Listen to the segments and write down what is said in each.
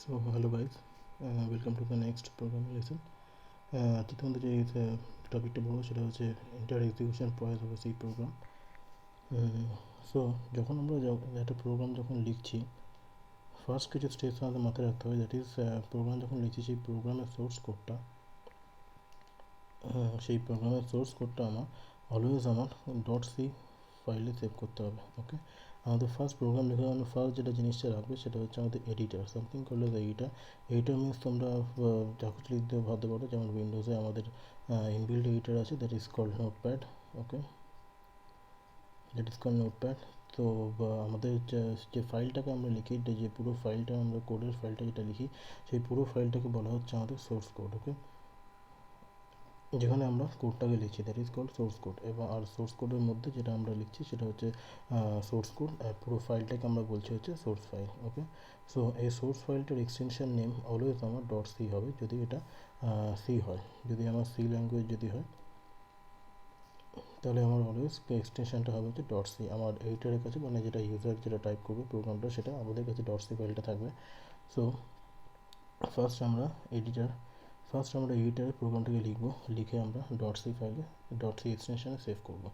So hello guys, welcome to the next programming lesson. আজকে আমাদের যে টপিকটা বলবো সেটা হচ্ছে inter execution process of C program. So যখন আমরা একটা প্রোগ্রাম যখন লিখছি, ফার্স্ট কিছু স্টেপস আমাদের মাথায় রাখতে হবে, দ্যাট ইজ প্রোগ্রাম যখন লিখছি সেই প্রোগ্রামের সোর্স কোডটা আমার অলওয়েজ আমার ডট সি ফাইলে সেভ করতে হবে। ওকে, আমাদের ফার্স্ট প্রোগ্রাম লেখার জন্য ফার্স্ট যেটা জিনিসটা রাখবে সেটা হচ্ছে আমাদের এডিটার, সামথিং করলে এডিটার মিনস তোমরা যা কিছু লিখতে ভাবতে পারো, যেমন উইন্ডোজে আমাদের ইনবিল্ড এডিটার আছে, that is called Notepad. Okay, that is called Notepad. তো আমাদের যে ফাইলটাকে আমরা লিখি, যে পুরো ফাইলটা আমরা কোডের ফাইলটা যেটা লিখি, সেই পুরো ফাইলটাকে বলা হচ্ছে আমাদের সোর্স কোড। ওকে, যেখানে আমরা কোডটাকে লিখছি that is called source code. আর সোর্স কোডের মধ্যে যেটা আমরা লিখছি সেটা হচ্ছে সোর্স কোড, পুরো ফাইলটাকে আমরা বলছি হচ্ছে সোর্স ফাইল। ওকে, সো এই সোর্স ফাইলটার এক্সটেনশন নেম অলওয়েজ আমার ডট সি হবে, যদি এটা সি হয়। যদি আমার সি ল্যাঙ্গুয়েজ যদি হয় তাহলে আমার অলওয়েজ এক্সটেনশনটা হবে হচ্ছে ডট সি। আমার এডিটারের কাছে, মানে যেটা ইউজার যেটা টাইপ করবে প্রোগ্রামটা, সেটা আমাদের কাছে ডট সি ফাইলটা থাকবে। সো ফার্স্ট আমরা এডিটারে প্রোগ্রামটাকে লিখে আমরা ডট সি ফাইলে ডট সি এক্সটেনশনে সেভ করবো।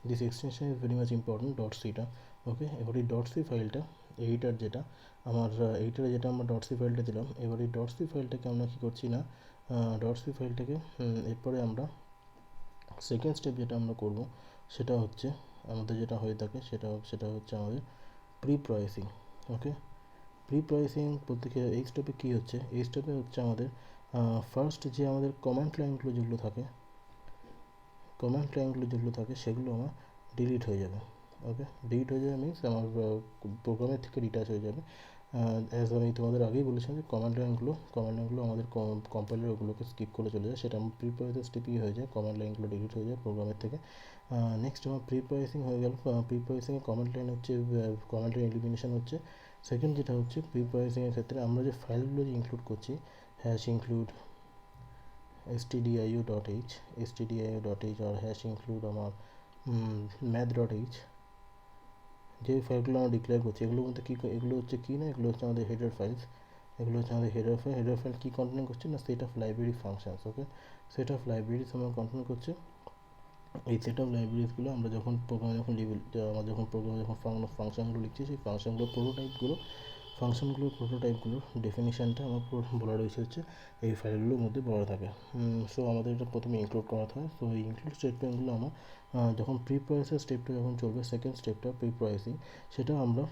This extension is very much important, dot সিটা। ওকে, এবার এই ডট সি ফাইলটা এডিটার যেটা আমার এডিটারে যেটা আমরা ডট সি ফাইলটা দিলাম, এবার এই ডট সি ফাইলটাকে আমরা কী করছি না, ডট সি ফাইলটাকে এরপরে আমরা সেকেন্ড স্টেপ যেটা আমরা করব সেটা হচ্ছে আমাদের যেটা হয়ে থাকে সেটা হচ্ছে আমাদের প্রি প্রসেসিং। ওকে, প্রি প্রসেসিং বলতে এই স্টেপে কী হচ্ছে, এই স্টেপে হচ্ছে আমাদের ফার্স্ট যে আমাদের কমান্ড লাইনগুলো যেগুলো থাকে সেগুলো আমার ডিলিট হয়ে যাবে। ওকে, ডিলিট হয়ে যাবে মিনস আমার প্রোগ্রামের থেকে ডিটাচ হয়ে যাবে। অ্যাজ আমি তোমাদের আগেই বলেছিলাম যে কমান্ড লাইনগুলো আমাদের কম্পাইলার ওগুলোকে স্কিপ করে চলে যায়, সেটা আমার প্রি প্রসেস স্টেপই হয়ে যায়, কমান্ড লাইনগুলো ডিলিট হয়ে যায় প্রোগ্রামের থেকে। নেক্সট আমার প্রি প্রসেসিং হয়ে গেল। প্রি প্রসেসিংয়ে কমান্ড লাইন হচ্ছে, কমান্ড লাইন এলিমিনেশন হচ্ছে। সেকেন্ড যেটা হচ্ছে প্রি প্রসেসিংয়ের ক্ষেত্রে আমরা যে ফাইলগুলো যে ইনক্লুড করছি, হ্যাশ ইনক্লুড stdio.h আর হ্যাশ ইনক্লুড আমার math.h, যে ফাইলগুলো আমরা ডিক্লেয়ার করছি এগুলোর মধ্যে এগুলো হচ্ছে কী না, এগুলো হচ্ছে আমাদের হেডার ফাইলস। এগুলো হচ্ছে আমাদের হেডার ফাইল কী কন্টেন্ট করছে না, set of library functions. Okay, set of libraries আমরা কন্টেন্ট করছে। এই সেট অফ লাইব্রেরিজগুলো আমরা যখন প্রোগ্রামে ফাংশনগুলো লিখছি, সেই ফাংশনগুলোর প্রোটোটাইপগুলোর ডেফিনিশানটা আমার পুরো বলা রয়েছে হচ্ছে এই ফাইলগুলোর মধ্যে বলা থাকে। সো আমাদের এটা প্রথমে ইনক্লুড করাতে হয়। সো এই ইনক্লুড স্টেটমেন্টগুলো আমার যখন প্রি প্রসেসের স্টেপটা যখন চলবে, সেকেন্ড স্টেপটা প্রি প্রসেসিং, সেটা আমরা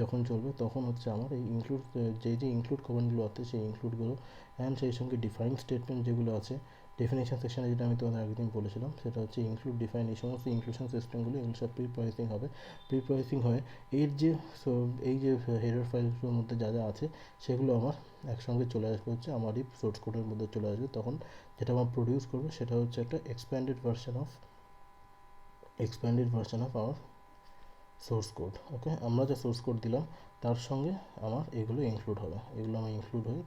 যখন চলবে তখন হচ্ছে আমার এই ইনক্লুড যে ইনক্লুড কমান্ডগুলো আছে সেই ইনক্লুডগুলো অ্যান্ড সেই সঙ্গে ডিফাইন স্টেটমেন্ট যেগুলো আছে ডেফিনেশন সেকশনে, যেটা আমি তোমাদের আগের দিন বলেছিলাম, সেটা হচ্ছে ইনক্লুড ডিফাইন, এই সমস্ত ইনক্লুশন সিস্টেমগুলো এগুলো সব প্রি প্রসেসিং হবে। প্রি প্রসেসিং হয়ে এর যে এই যে হেডার ফাইলগুলোর মধ্যে যা যা আছে সেগুলো আমার একসঙ্গে চলে আসবে হচ্ছে আমার এই সোর্স কোডের মধ্যে চলে আসবে। তখন যেটা আমার প্রডিউস করবে সেটা হচ্ছে একটা expanded version of our source code. Okay, আমরা যে সোর্স কোড দিলাম তার সঙ্গে আমার এগুলো ইনক্লুড হয়ে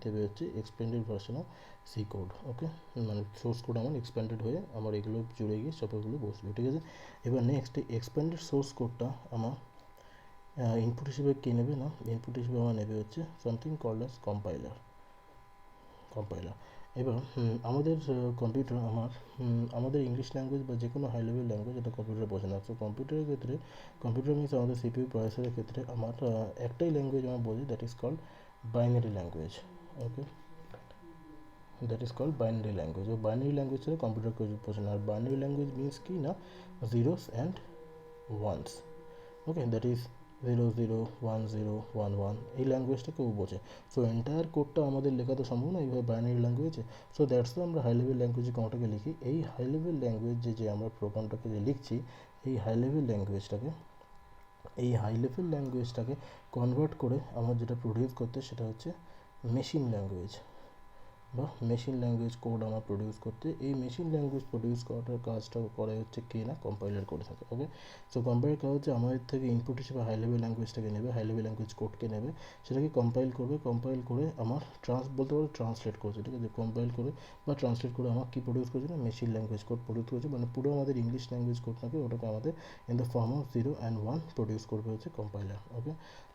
দেবে হচ্ছে expanded version of C code. Okay, মানে সোর্স কোড আমার এক্সপ্যান্ডেড হয়ে আমার এগুলো জুড়ে গিয়ে সব এগুলো বসবে। ঠিক আছে, এবার নেক্সট এই এক্সপ্যান্ডেড সোর্স কোডটা আমার ইনপুট হিসেবে কী নেবে না, ইনপুট হিসেবে আমার নেবে হচ্ছে সামথিং কল্ড অ্যাজ কম্পাইলার। এবার আমাদের কম্পিউটার আমাদের ইংলিশ ল্যাঙ্গুয়েজ বা যে কোনো হাই লেভেল ল্যাঙ্গুয়েজ এটা কম্পিউটার বোঝে না। তো কম্পিউটার মিনস আমাদের সিপিইউ প্রসেসরের ক্ষেত্রে আমার একটাই ল্যাঙ্গুয়েজ আমার বোঝে, that is called binary language. Okay, that is called binary language. ও বাইনারি ল্যাঙ্গুয়েজ ছাড়া কম্পিউটার কেউ বোঝে না। আর বাইনারি ল্যাঙ্গুয়েজ মিনস কি না, zeros and ones. Okay, that is 001011, এই ল্যাঙ্গুয়েজটা কেউ বোঝে। সো এন্টায়ার কোডটা আমাদের লেখা তো সম্ভব না এইভাবে বাইনারি ল্যাঙ্গুয়েজে। সো দ্যাটস আমরা হাই লেভেল ল্যাঙ্গুয়েজে কোনটাকে লিখি। এই হাই লেভেল ল্যাঙ্গুয়েজে যে আমরা প্রোগ্রামটাকে যে লিখছি, এই হাই লেভেল ল্যাঙ্গুয়েজটাকে কনভার্ট করে আমার যেটা প্রডিউস করতে সেটা হচ্ছে মেশিন ল্যাঙ্গুয়েজ। বা মেশিন ল্যাঙ্গুয়েজ কোড আমার প্রডিউস করতে। এই মেশিন ল্যাঙ্গুয়েজ প্রডিউস করাটার কাজটা করে হচ্ছে কে না, কম্পাইলার করে থাকে। ওকে, সো কম্পাইলার কাজ হচ্ছে আমাদের থেকে ইনপুট হিসেবে হাই লেভেল ল্যাঙ্গুয়েজটাকে নেবে, হাই লেভেল ল্যাঙ্গুয়েজ কোডকে নেবে, সেটাকে কম্পাইল করবে, কম্পাইল করে আমার বলতে পারো ট্রান্সলেট করছে, ঠিক আছে, কম্পাইল করে বা ট্রান্সলেট করে আমার কী প্রডিউস করছে না, মেশিন ল্যাঙ্গুয়েজ কোড প্রডিউস করছে, মানে পুরো আমাদের ইংলিশ ল্যাঙ্গুয়েজ কোডটাকে ওটাকে আমাদের in the form of 0 and 1 produce করবে হচ্ছে কম্পাইলার। ওকে,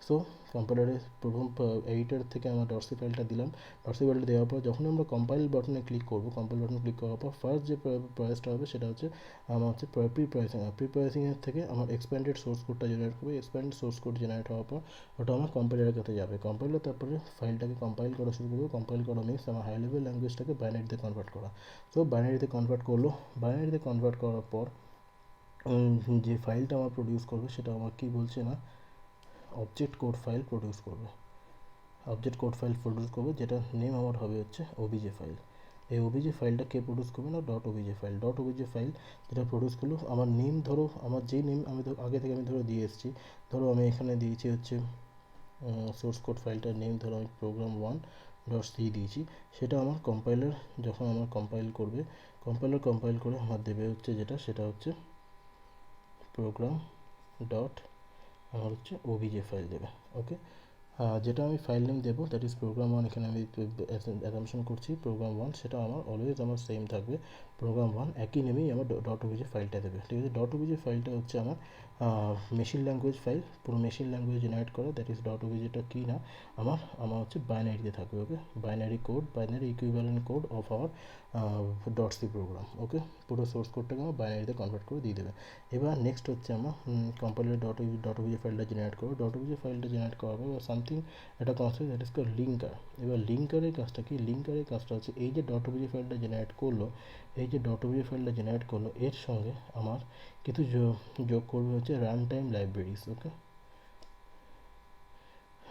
সো কম্পাইলারে প্রথম এডিটার থেকে আমার ডটসি ফাইলটা দিলাম, ডটসি ফাইলটা দেওয়ার পর যখন আমরা কম্পাইল বাটনে ক্লিক করবো, কম্পাইল বাটনে ক্লিক করার পর ফার্স্ট যে প্রসেসটা হবে সেটা হচ্ছে আমার হচ্ছে প্রি প্রসেসিং। প্রি প্রসেসিংয়ের থেকে আমার এক্সপ্যান্ডেড সোর্স কোডটা জেনারেট করবে, এক্সপ্যান্ডেড সোর্স কোড জেনারেট হওয়ার পর ওটা আমার কম্পাইলারের কাছে যাবে, কম্পাইলার তারপরে ফাইলটাকে কম্পাইল করা শুরু করবে। কম্পাইল করা মিনস আমার হাই লেভেল ল্যাঙ্গুয়েজটাকে বাইনারিতে কনভার্ট করা। সো বাইনারিতে কনভার্ট করলো, বাইনারিতে কনভার্ট করার পর যে ফাইলটা আমার প্রডিউস করবে সেটা আমার কী বলছে না, অবজেক্ট কোড ফাইল প্রডিউস করবে, অবজেক্ট কোড ফাইল প্রডিউস করবে, যেটা নেম আমার হবে হচ্ছে ওবিজে ফাইল। এই ওবিজে ফাইলটা কে প্রডিউস করবে না, dot OBJ file. Dot OBJ file যেটা প্রডিউস করলো, আমার নেম ধরো, আমার যেই নেম আমি আগে থেকে আমি ধরো দিয়ে এসেছি, ধরো আমি এখানে দিয়েছি হচ্ছে সোর্স কোড ফাইলটার নেম ধরো আমি program1.c দিয়েছি, সেটা আমার কম্পাইলার যখন আমার কম্পাইল করবে, কম্পাইল করে আমার দেবে হচ্ছে যেটা, সেটা হচ্ছে প্রোগ্রাম ডট আমার হচ্ছে ওবিজে ফাইল দেবে। ওকে, যেটা আমি ফাইল নেম দেবো দ্যাট ইজ program1, এখানে আমি অ্যাসাম্পশন করছি program1, সেটা আমার অলওয়েজ আমার সেম থাকবে, program1 একই নেমেই আমার ডট ওবিজে ফাইলটা দেবে, ঠিক আছে। ডট ওবিজে ফাইলটা হচ্ছে আমার মেশিন ল্যাঙ্গুয়েজ ফাইল, পুরো মেশিন ল্যাঙ্গুয়েজ জেনারেট করে, দ্যাট ইজ ডট ওবিজেটা কি না, আমার হচ্ছে বাইনারিতে থাকবে। Okay, binary code, binary equivalent code of our dot C program. Okay, পুরো সোর্স কোডটাকে আমার বাইনারিতে কনভার্ট করে দিয়ে দেবে। এবার নেক্সট হচ্ছে আমার কম্পাইলার ডট ওবিজে ফাইলটা জেনারেট করবো, ডট ওবিজে ফাইলটা জেনারেট করাবে বা সামথিং একটা concept that is call linker. এবার লিঙ্কারের কাজটা কি, লিঙ্কারের কাজটা হচ্ছে এই যে ডট ওবিজে ফাইলটা জেনারেট করলো, এই যে ডট ওবিজে ফাইলটা জেনারেট করলো এর সঙ্গে আমার কিছু যোগ করবে হচ্ছে রান টাইম লাইব্রেরিজ। ওকে,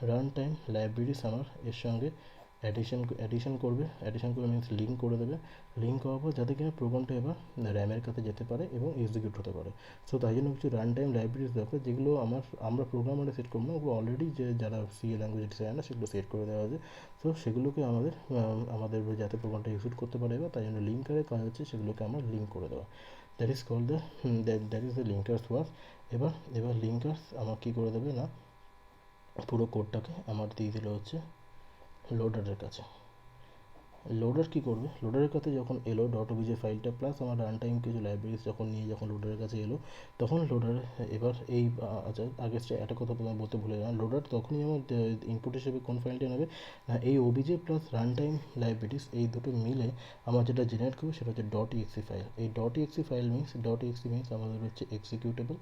রান টাইম লাইব্রেরিজ আমার এর সঙ্গে অ্যাডিশন করবে মিনস লিঙ্ক করে দেবে, লিঙ্ক করার পর যাতে কিনা প্রোগ্রামটা এবার র্যামের কাছে যেতে পারে এবং এক্সিকিউট হতে পারে। সো তাই জন্য কিছু রান টাইম লাইব্রেরিজ দরকার, যেগুলো আমরা প্রোগ্রামারে সেট করবো না, ওগুলো অলরেডি যে যারা সি ল্যাঙ্গুয়েজ জানে না সেগুলো সেট করে দেওয়া আছে। সো সেগুলোকে আমাদের যাতে প্রোগ্রামটা এক্সিকিউট করতে পারে, এবার তাই জন্য লিঙ্কারের কাজ হচ্ছে সেগুলোকে আমরা লিঙ্ক করে দেওয়া, that is called that is the linkers work. এবার লিঙ্কার্স আমার কী করে দেবে না, পুরো কোডটাকে আমার দিয়ে দিল হচ্ছে লোডারের কাছে। লোডার কী করবে, লোডারের কাছে যখন এলো ডট ওবিজে ফাইলটা প্লাস আমার রান টাইম কিছু লাইব্রেরিজ যখন নিয়ে যখন লোডারের কাছে এলো, তখন লোডার এবার এই আচ্ছা আগে একটা কথা বলতে ভুলে গেলাম, লোডার তখনই আমার ইনপুট হিসেবে কোন ফাইলটা নেবে না, এই OBJ plus run time libraries এই দুটো মিলে আমার যেটা জেনারেট করবে সেটা হচ্ছে ডট ইএক্সি ফাইল। এই ডট ইএক্সি ফাইল মিনস আমাদের হচ্ছে এক্সিকিউটেবল,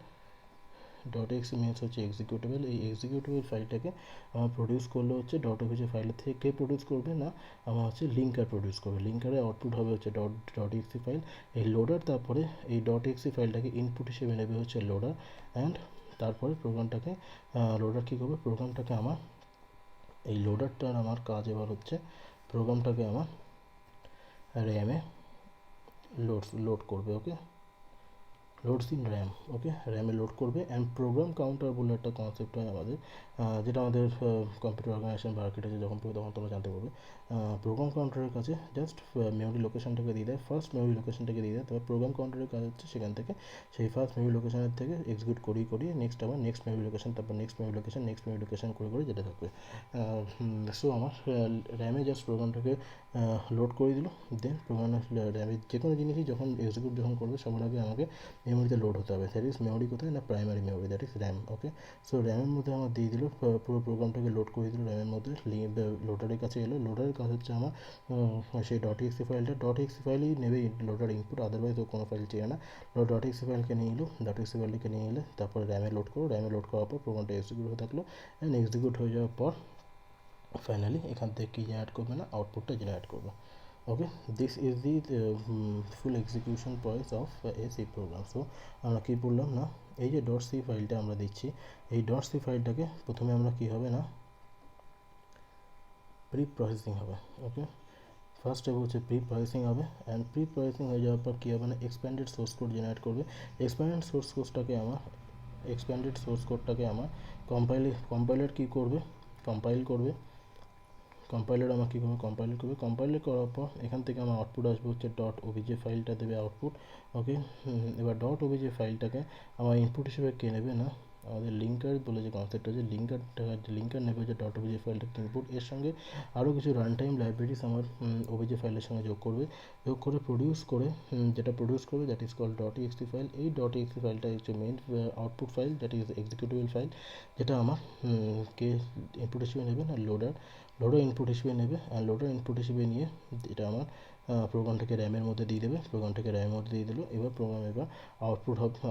ডট এক্সি মিনস হচ্ছে এক্সিকিউটেবল। এই এক্সিকিউটেবল ফাইলটাকে আমার প্রডিউস করলে হচ্ছে ডট ওবিজে ফাইলের থেকে প্রডিউস করবে না, আমার হচ্ছে লিঙ্কার প্রডিউস করবে, লিঙ্কারে আউটপুট হবে হচ্ছে ডট এক্সি ফাইল। এই লোডার তারপরে এই ডট এক্সি ফাইলটাকে ইনপুট হিসেবে নেবে হচ্ছে লোডার, অ্যান্ড তারপরে প্রোগ্রামটাকে লোডার কী করবে, প্রোগ্রামটাকে আমার এই লোডারটার আমার কাজ এবার হচ্ছে প্রোগ্রামটাকে আমার র্যামে লোড করবে। Okay, loads in RAM. Okay, র্যামে লোড করবে, অ্যান্ড প্রোগ্রাম কাউন্টার বলে একটা কনসেপ্ট হয় আমাদের, যেটা আমাদের কম্পিউটার অর্গানাইজেশন বা আর্কিটেকচার যখন পড়বে তখন তোমরা জানতে পারবে। প্রোগ্রাম কাউন্টারের কাছে জাস্ট মেমরি লোকেশনটাকে দিয়ে দেয়, ফার্স্ট মেমরি লোকেশনটাকে দিয়ে দেয়, তবে প্রোগ্রাম কাউন্টারের কাজ হচ্ছে সেখান থেকে সেই ফার্স্ট মেমরি লোকেশনের থেকে এক্সিকিউট করিয়ে নেক্সট মেমরি লোকেশন, তারপর নেক্সট মেমরি লোকেশন করে যেতে থাকবে। সো আমার র্যামে জাস্ট প্রোগ্রামটাকে লোড করে দিল, দেন প্রোগ্রামের র্যামে যে কোনো জিনিসই যখন এক্সিকিউট করবে সবার আগে আমাকে মেমোরিতে লোড হতে হবে, দ্যাট ইজ মেমোরি কোথায় না, primary memory, that is RAM. Okay, so র্যামের মধ্যে আমার দিয়ে দিল, পুরো প্রোগ্রামটাকে লোড করে দিল র্যামের মধ্যে, লোডারের কাছে এলো, লোডারের কাজ হচ্ছে আমার সেই ডট এক্সি ফাইলই নেবে লোডার ইনপুট, আদারওয়াইজ ও কোনো ফাইল চেয়ে না। ডট এক্সি ফাইলকে নিয়ে এলো, ডট এক্সি ফাইলটাকে নিয়ে এলে তারপরে র্যামে লোড করার পর প্রোগ্রামটা এক্সিকিউট হয়ে থাকলো, অ্যান্ড এক্সিকিউট হয়ে যাওয়ার পর ফাইনালি এখান থেকে কী জেনারেট করবে না, আউটপুটটা জেনারেট করবে। Okay, this is the full execution process of a C program. So আমরা কী বললাম না, এই যে ডট সি ফাইলটা আমরা দিচ্ছি, এই ডট সি ফাইলটাকে প্রথমে আমরা কী হবে না, প্রি প্রসেসিং হবে। ওকে, ফার্স্ট স্টেপ হচ্ছে প্রি প্রসেসিং হবে, অ্যান্ড প্রি প্রসেসিং হয়ে যাওয়ার পর কী হবে না, এক্সপ্যান্ডেড সোর্স কোড জেনারেট করবে। এক্সপ্যান্ডেড সোর্স কোডটাকে আমার কম্পাইলার কী করবে, কম্পাইলার আমার কী করবে, কম্পাইলার করার পর এখান থেকে আমার আউটপুট আসবে হচ্ছে ডট ওবিজে ফাইলটা দেবে আউটপুট। ওকে, এবার ডট ওবিজে ফাইলটাকে আমার ইনপুট হিসেবে কে নেবে না, আমাদের লিঙ্কার বলে যে কনসেপ্ট আছে, লিঙ্কার নেবে যে ডট ওবিজে ফাইলটাকে ইনপুট, এর সঙ্গে আরও কিছু রান টাইম লাইব্রেরিজ আমার ওবিজে ফাইলের সঙ্গে যোগ করে প্রডিউস করে, যেটা প্রডিউস করবে that is called dot EXT file. এই ডট ইএক্সটি ফাইলটা হচ্ছে main output file, that is executable file, যেটা আমার কে ইনপুট হিসেবে নেবে না, লোডার ইনপুট হিসেবে নেবে। আর লোডার ইনপুট হিসেবে নিয়ে এটা আমার প্রোগ্রামটাকে র্যামের মধ্যে দিয়ে দেবে, দিল। এবার প্রোগ্রাম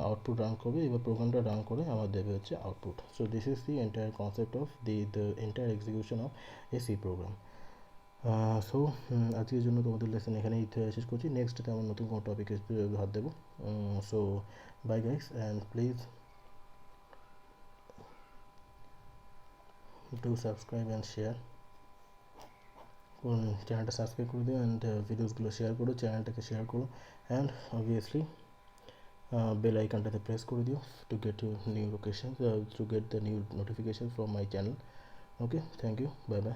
আউটপুট রান করবে, এবার প্রোগ্রামটা রান করে আমার দেবে হচ্ছে output. So this is the entire concept of the entire execution of a C program. So আজকের জন্য তোমাদের লেসন এখানেই শেষ করছি। নেক্সটতে আমার নতুন কোনো টপিকে হাত দেবো। So bye guys, and please do subscribe and share. চ্যানেলটা সাবস্ক্রাইব করে দিও, অ্যান্ড ভিডিওসগুলো শেয়ার করো, চ্যানেলটাকে শেয়ার করো, অ্যান্ড অবভিয়াসলি বেল আইকনটাতে প্রেস করে দিও to get your new location, to get the new notification from my channel. Okay, thank you, bye by.